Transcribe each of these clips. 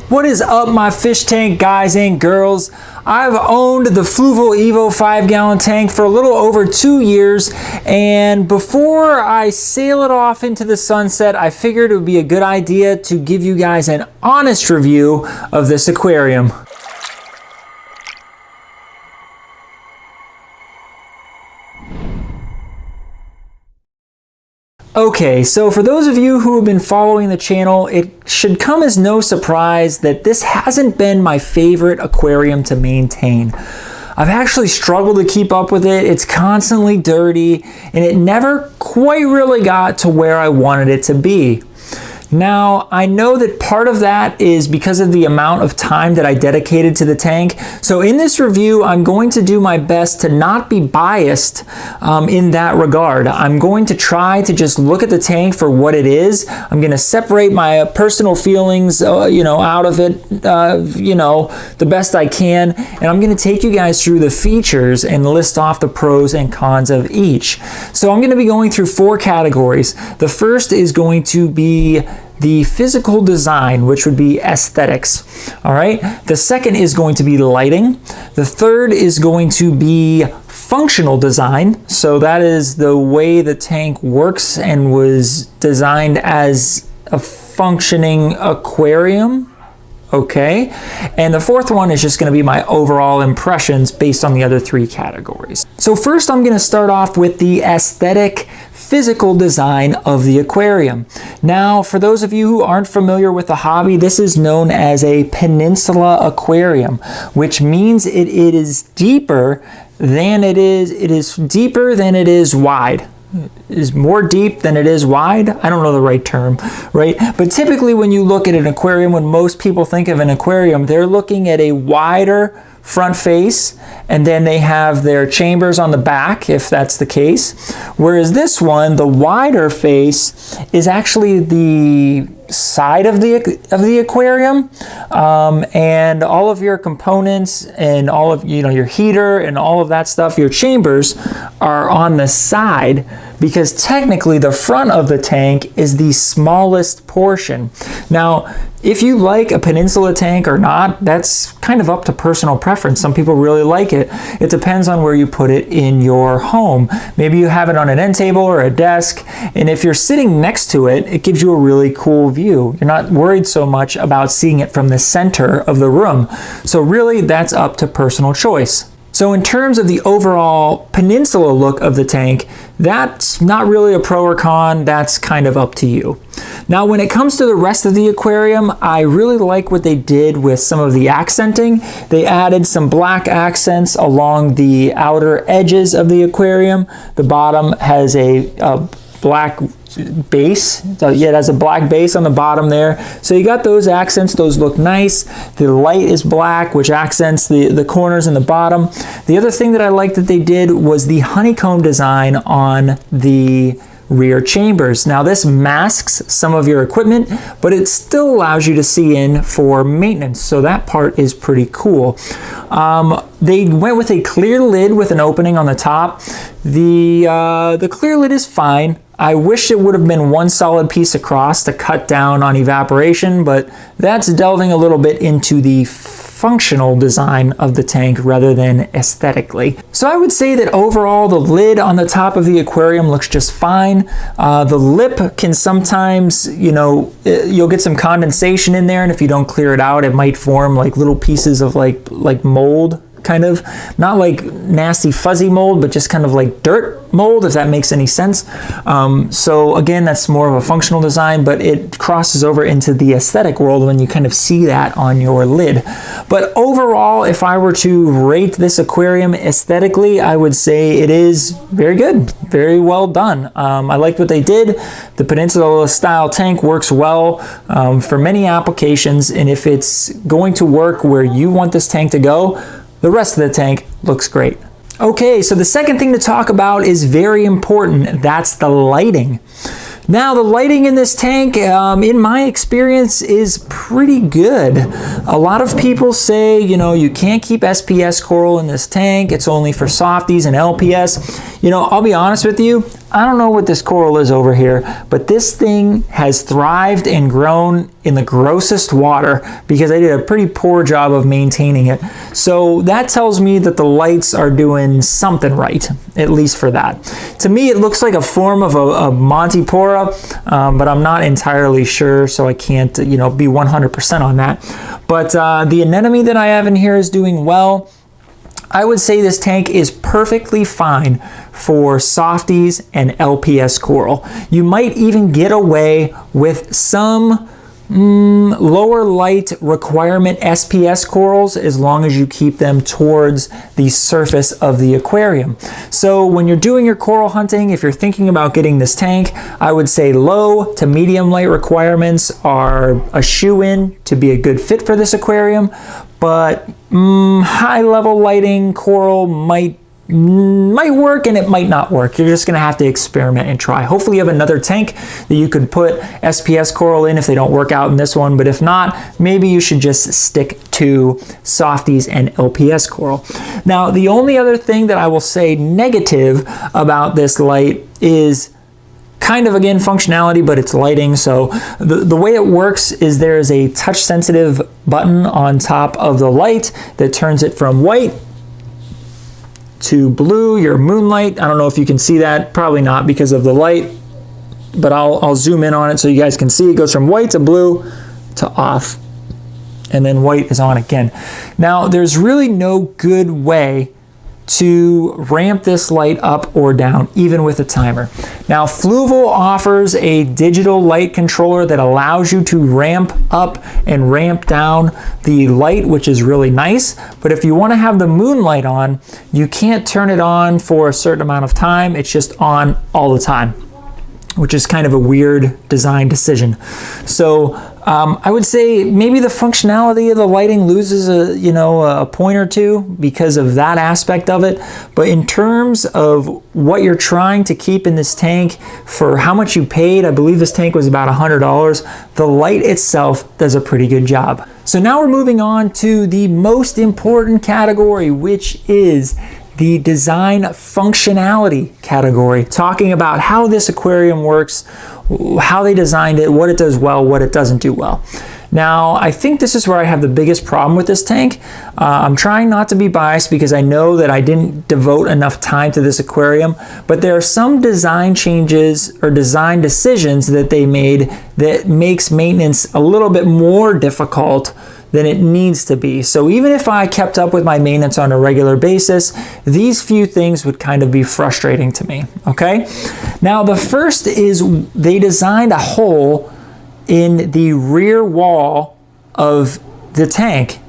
What is up, my fish tank guys and girls? I've owned the Fluval EVO 5-gallon tank for a little over 2 years, and before I sail it off into the sunset, I figured it would be a good idea to give you guys an honest review of this aquarium. Okay, so for those of you who have been following the channel, it should come as no surprise that this hasn't been my favorite aquarium to maintain. I've actually struggled to keep up with it. It's constantly dirty, and it never quite really got to where I wanted it to be. Now, I know that part of that is because of the amount of time that I dedicated to the tank. So in this review, I'm going to do my best to not be biased in that regard. I'm going to try to just look at the tank for what it is. I'm going to separate my personal feelings, out of it, the best I can. And I'm going to take you guys through the features and list off the pros and cons of each. So I'm going to be going through 4 categories. The first is going to be the physical design, which would be aesthetics. All right. The second is going to be lighting. The third is going to be functional design. So that is the way the tank works and was designed as a functioning aquarium. Okay. And the fourth one is just going to be my overall impressions based on the other 3 categories. So first, I'm going to start off with the aesthetic physical design of the aquarium. Now, for those of you who aren't familiar with the hobby, this is known as a peninsula aquarium, which means it is deeper than it is deeper than it is wide. It is more deep than it is wide. I don't know the right term, right? But typically when you look at an aquarium, when most people think of an aquarium, they're looking at a wider front face, and then they have their chambers on the back, if that's the case. Whereas this one, the wider face, is actually the side of the aquarium, and all of your components and all of your heater and all of that stuff, your chambers are on the side, because technically the front of the tank is the smallest portion. Now, if you like a peninsula tank or not, that's kind of up to personal preference. Some people really like it. It depends on where you put it in your home. Maybe you have it on an end table or a desk, and if you're sitting next to it, it gives you a really cool view. You're not worried so much about seeing it from the center of the room. So really, that's up to personal choice. So in terms of the overall peninsula look of the tank, that's not really a pro or con, that's kind of up to you. Now, when it comes to the rest of the aquarium, I really like what they did with some of the accenting. They added some black accents along the outer edges of the aquarium. The bottom has a black base. So yeah, it has a black base on the bottom there. So you got those accents, those look nice. The light is black, which accents the corners and the bottom. The other thing that I liked that they did was the honeycomb design on the rear chambers. Now, this masks some of your equipment, but it still allows you to see in for maintenance. So that part is pretty cool. They went with a clear lid with an opening on the top. The clear lid is fine. I wish it would have been one solid piece across to cut down on evaporation, but that's delving a little bit into the functional design of the tank rather than aesthetically. So I would say that overall the lid on the top of the aquarium looks just fine. The lip can sometimes, you'll get some condensation in there, and if you don't clear it out, it might form like little pieces of like mold, kind of, not like nasty fuzzy mold, but just kind of like dirt mold, if that makes any sense. So again, that's more of a functional design, but it crosses over into the aesthetic world when you kind of see that on your lid. But overall, if I were to rate this aquarium aesthetically, I would say it is very good, very well done. I liked what they did. The Peninsula style tank works well for many applications, and if it's going to work where you want this tank to go, the rest of the tank looks great. Okay, so the second thing to talk about is very important. That's the lighting. Now, the lighting in this tank, in my experience, is pretty good. A lot of people say, you can't keep SPS coral in this tank. It's only for softies and LPS. I'll be honest with you. I don't know what this coral is over here, but this thing has thrived and grown in the grossest water because I did a pretty poor job of maintaining it. So that tells me that the lights are doing something right, at least for that. To me, it looks like a form of a Montipora, but I'm not entirely sure, so I can't, be 100% on that. But the anemone that I have in here is doing well. I would say this tank is perfectly fine for softies and LPS coral. You might even get away with some lower light requirement SPS corals as long as you keep them towards the surface of the aquarium. So when you're doing your coral hunting, if you're thinking about getting this tank, I would say low to medium light requirements are a shoe-in to be a good fit for this aquarium, but high level lighting coral might work and it might not work. You're just gonna have to experiment and try. Hopefully you have another tank that you could put SPS coral in if they don't work out in this one, but if not, maybe you should just stick to softies and LPS coral. Now, the only other thing that I will say negative about this light is kind of, again, functionality, but it's lighting. So the way it works is there is a touch sensitive button on top of the light that turns it from white to blue, your moonlight. I don't know if you can see that, probably not because of the light, but I'll zoom in on it so you guys can see. It goes from white to blue to off, and then white is on again. Now, there's really no good way to ramp this light up or down, even with a timer. Now, Fluval offers a digital light controller that allows you to ramp up and ramp down the light, which is really nice. But if you want to have the moonlight on, you can't turn it on for a certain amount of time. It's just on all the time, which is kind of a weird design decision. So I would say maybe the functionality of the lighting loses a point or two because of that aspect of it. But in terms of what you're trying to keep in this tank for how much you paid, I believe this tank was about $100. The light itself does a pretty good job. So now we're moving on to the most important category, which is the design functionality category, talking about how this aquarium works, how they designed it, what it does well, what it doesn't do well. Now, I think this is where I have the biggest problem with this tank. I'm trying not to be biased because I know that I didn't devote enough time to this aquarium, but there are some design changes or design decisions that they made that makes maintenance a little bit more difficult than it needs to be. So even if I kept up with my maintenance on a regular basis, these few things would kind of be frustrating to me, okay? Now, the first is they designed a hole in the rear wall of the tank.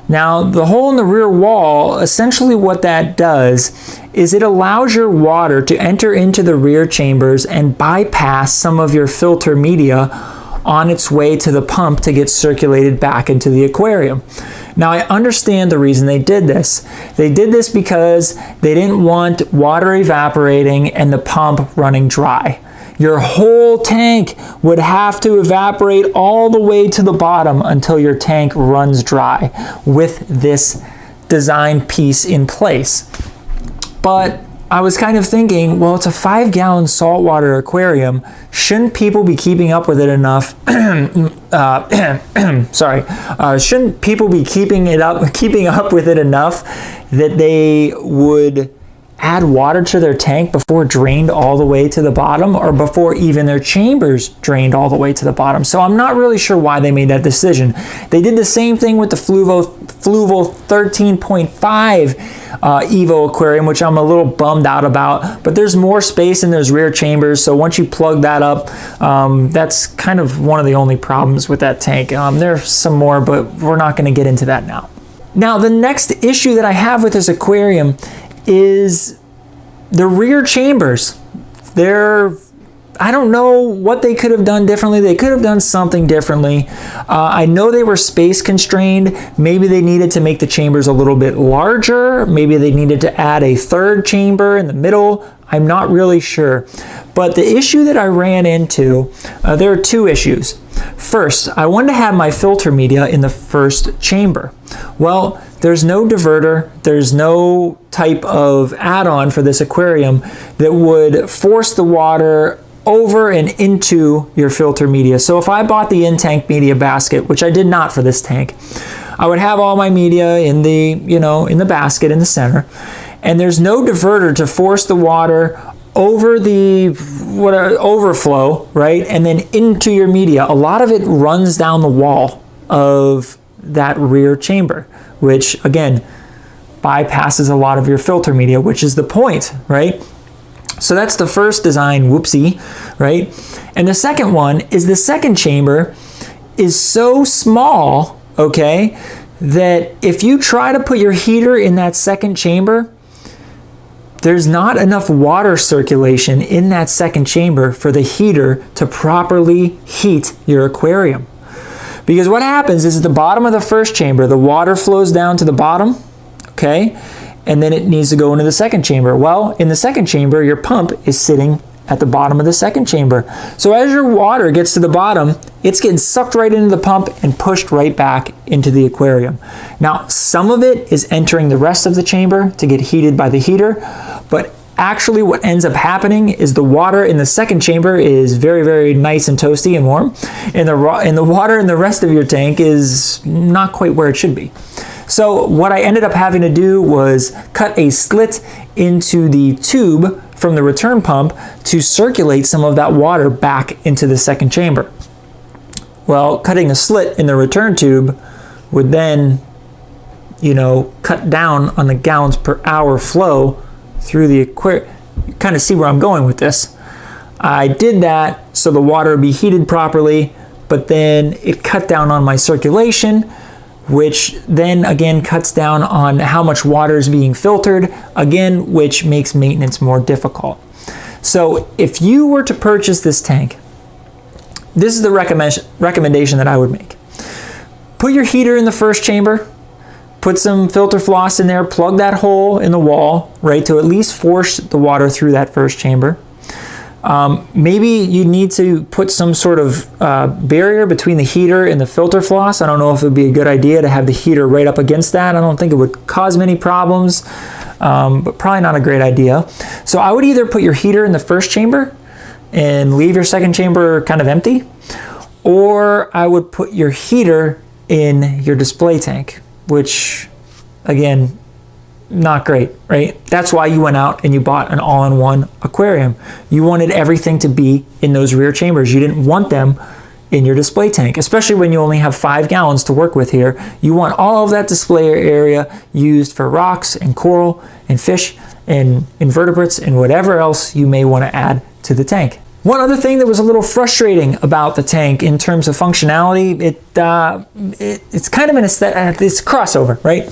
Now, the hole in the rear wall, essentially what that does is it allows your water to enter into the rear chambers and bypass some of your filter media on its way to the pump to get circulated back into the aquarium. Now, I understand the reason they did this. They did this because they didn't want water evaporating and the pump running dry. Your whole tank would have to evaporate all the way to the bottom until your tank runs dry with this design piece in place. But I was kind of thinking, well, it's a 5-gallon saltwater aquarium. Shouldn't people be keeping up with it enough? Shouldn't people be keeping up with it enough that they would add water to their tank before it drained all the way to the bottom, or before even their chambers drained all the way to the bottom? So I'm not really sure why they made that decision. They did the same thing with the Fluval 13.5 EVO aquarium, which I'm a little bummed out about, but there's more space in those rear chambers. So once you plug that up, that's kind of one of the only problems with that tank. There's some more, but we're not going to get into that now. Now, the next issue that I have with this aquarium is the rear chambers. I don't know what they could have done differently. They could have done something differently. I know they were space constrained. Maybe they needed to make the chambers a little bit larger. Maybe they needed to add a third chamber in the middle. I'm not really sure. But the issue that I ran into, there are two issues. First, I wanted to have my filter media in the first chamber. Well, there's no diverter, there's no type of add-on for this aquarium that would force the water over and into your filter media. So if I bought the in-tank media basket, which I did not for this tank, I would have all my media in the, in the basket in the center, and there's no diverter to force the water over the overflow, right, and then into your media. A lot of it runs down the wall of that rear chamber, which again bypasses a lot of your filter media, which is the point, right? So that's the first design whoopsie, right? And the second one is the second chamber is so small, okay, that if you try to put your heater in that second chamber, there's not enough water circulation in that second chamber for the heater to properly heat your aquarium. Because what happens is at the bottom of the first chamber, the water flows down to the bottom, okay? And then it needs to go into the second chamber. Well, in the second chamber, your pump is sitting at the bottom of the second chamber. So as your water gets to the bottom, it's getting sucked right into the pump and pushed right back into the aquarium. Now, some of it is entering the rest of the chamber to get heated by the heater, but actually what ends up happening is the water in the second chamber is very, very nice and toasty and warm, and the water in the rest of your tank is not quite where it should be. So what I ended up having to do was cut a slit into the tube from the return pump to circulate some of that water back into the second chamber. Well, cutting a slit in the return tube would then, cut down on the gallons per hour flow through the aquarium. You kind of see where I'm going with this. I did that so the water would be heated properly, but then it cut down on my circulation, which then again cuts down on how much water is being filtered, again, which makes maintenance more difficult. So if you were to purchase this tank, this is the recommendation that I would make. Put your heater in the first chamber, put some filter floss in there, plug that hole in the wall, right, to at least force the water through that first chamber. Maybe you need to put some sort of barrier between the heater and the filter floss. I don't know if it would be a good idea to have the heater right up against that. I don't think it would cause many problems, but probably not a great idea. So I would either put your heater in the first chamber and leave your second chamber kind of empty, or I would put your heater in your display tank, which again, not great, right? That's why you went out and you bought an all-in-one aquarium. You wanted everything to be in those rear chambers. You didn't want them in your display tank, especially when you only have 5 gallons to work with here. You want all of that display area used for rocks and coral and fish and invertebrates and whatever else you may want to add to the tank. One other thing that was a little frustrating about the tank in terms of functionality, it's kind of an aesthetic, it's crossover, right?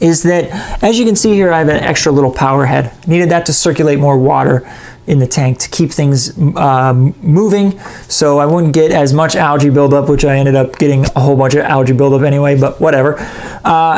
Is that, as you can see here, I have an extra little power head. Needed that to circulate more water in the tank to keep things moving, so I wouldn't get as much algae buildup, which I ended up getting a whole bunch of algae buildup anyway, but whatever.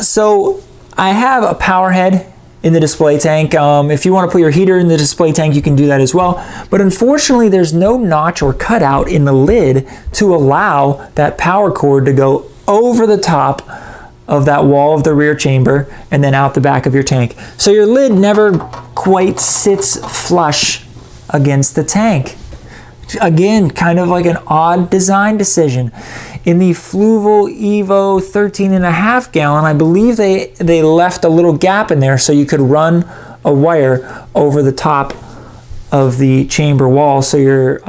So I have a power head in the display tank. If you want to put your heater in the display tank, you can do that as well. But unfortunately, there's no notch or cutout in the lid to allow that power cord to go over the top of that wall of the rear chamber and then out the back of your tank. So your lid never quite sits flush against the tank. Again, kind of like an odd design decision. In the Fluval EVO 13.5 gallon, I believe they left a little gap in there so you could run a wire over the top of the chamber wall so your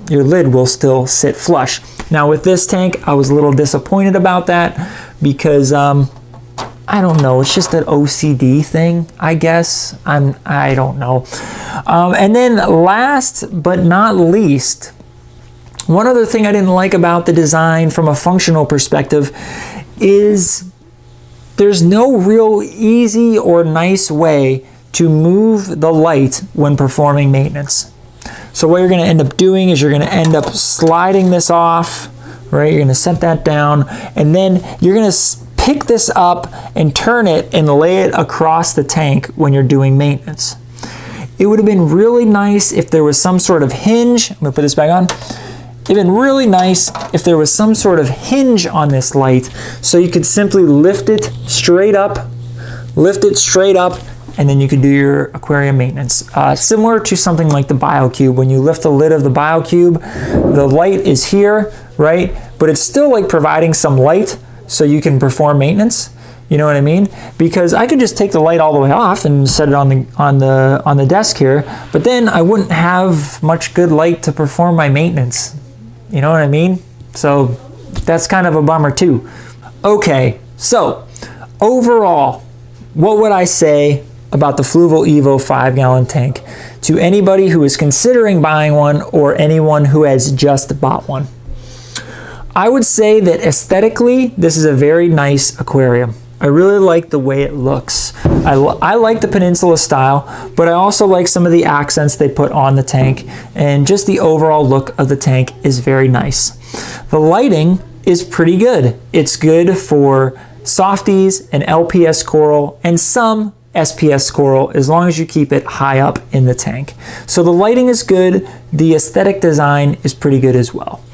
lid will still sit flush. Now with this tank, I was a little disappointed about that because I don't know, it's just an OCD thing, I guess. I don't know. And then last but not least, one other thing I didn't like about the design from a functional perspective is there's no real easy or nice way to move the light when performing maintenance. So what you're going to end up doing is you're going to end up sliding this off, right? You're going to set that down, and then you're going to pick this up and turn it and lay it across the tank when you're doing maintenance. It would have been really nice if there was some sort of hinge. I'm going to put this back on. it'd been really nice if there was some sort of hinge on this light so you could simply lift it straight up, and then you could do your aquarium maintenance. Similar to something like the BioCube. When you lift the lid of the BioCube, the light is here, right? But it's still like providing some light so you can perform maintenance. You know what I mean? Because I could just take the light all the way off and set it on the desk here, but then I wouldn't have much good light to perform my maintenance. You know what I mean? So that's kind of a bummer too. Okay, so overall, what would I say about the Fluval EVO 5-gallon tank to anybody who is considering buying one or anyone who has just bought one? I would say that aesthetically, this is a very nice aquarium. I really like the way it looks. I like the Peninsula style, but I also like some of the accents they put on the tank, and just the overall look of the tank is very nice. The lighting is pretty good. It's good for softies and LPS coral and some SPS coral, as long as you keep it high up in the tank. So the lighting is good. The aesthetic design is pretty good as well.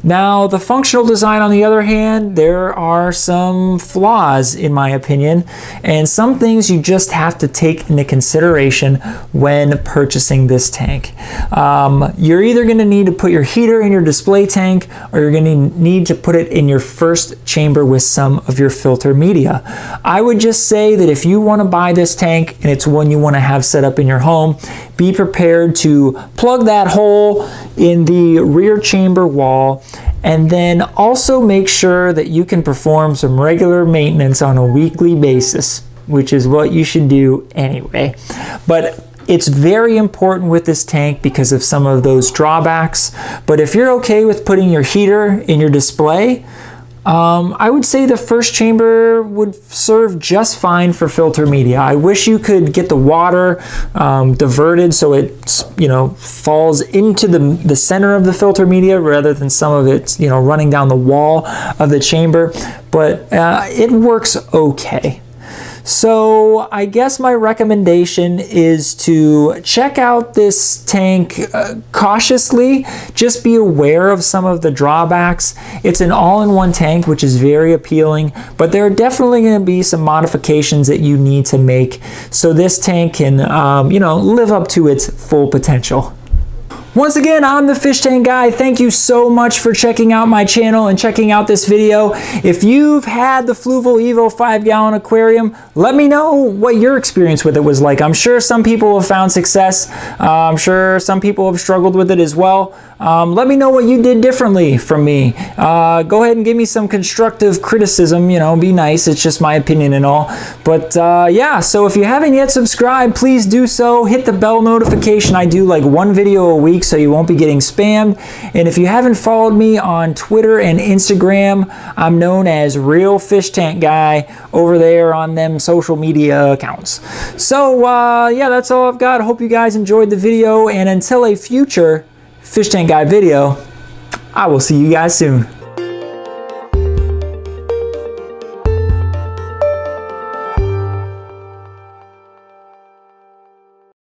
Now, the functional design, on the other hand, there are some flaws in my opinion, and some things you just have to take into consideration when purchasing this tank. You're either going to need to put your heater in your display tank, or you're going to need to put it in your first chamber with some of your filter media. I would just say that if you want to buy this tank and it's one you want to have set up in your home, be prepared to plug that hole in the rear chamber wall, and then also make sure that you can perform some regular maintenance on a weekly basis, which is what you should do anyway. But it's very important with this tank because of some of those drawbacks. But if you're okay with putting your heater in your display, I would say the first chamber would serve just fine for filter media. I wish you could get the water diverted so it, you know, falls into the center of the filter media rather than some of it, you know, running down the wall of the chamber. But it works okay. So I guess my recommendation is to check out this tank cautiously. Just be aware of some of the drawbacks. It's an all-in-one tank, which is very appealing, but there are definitely going to be some modifications that you need to make so this tank can, you know, live up to its full potential. Once again, I'm the Fish Tank Guy. Thank you so much for checking out my channel and checking out this video. If you've had the Fluval EVO 5-gallon aquarium, let me know what your experience with it was like. I'm sure some people have found success. I'm sure some people have struggled with it as well. Let me know what you did differently from me. Go ahead and give me some constructive criticism, you know, be nice. It's just my opinion and all. But yeah, so if you haven't yet subscribed, please do so. Hit the bell notification. I do like one video a week, so you won't be getting spammed. And if you haven't followed me on Twitter and Instagram, I'm known as Real Fish Tank Guy over there on them social media accounts. So yeah, that's all I've got. I hope you guys enjoyed the video, and until a future Fish Tank Guy video, I will see you guys soon.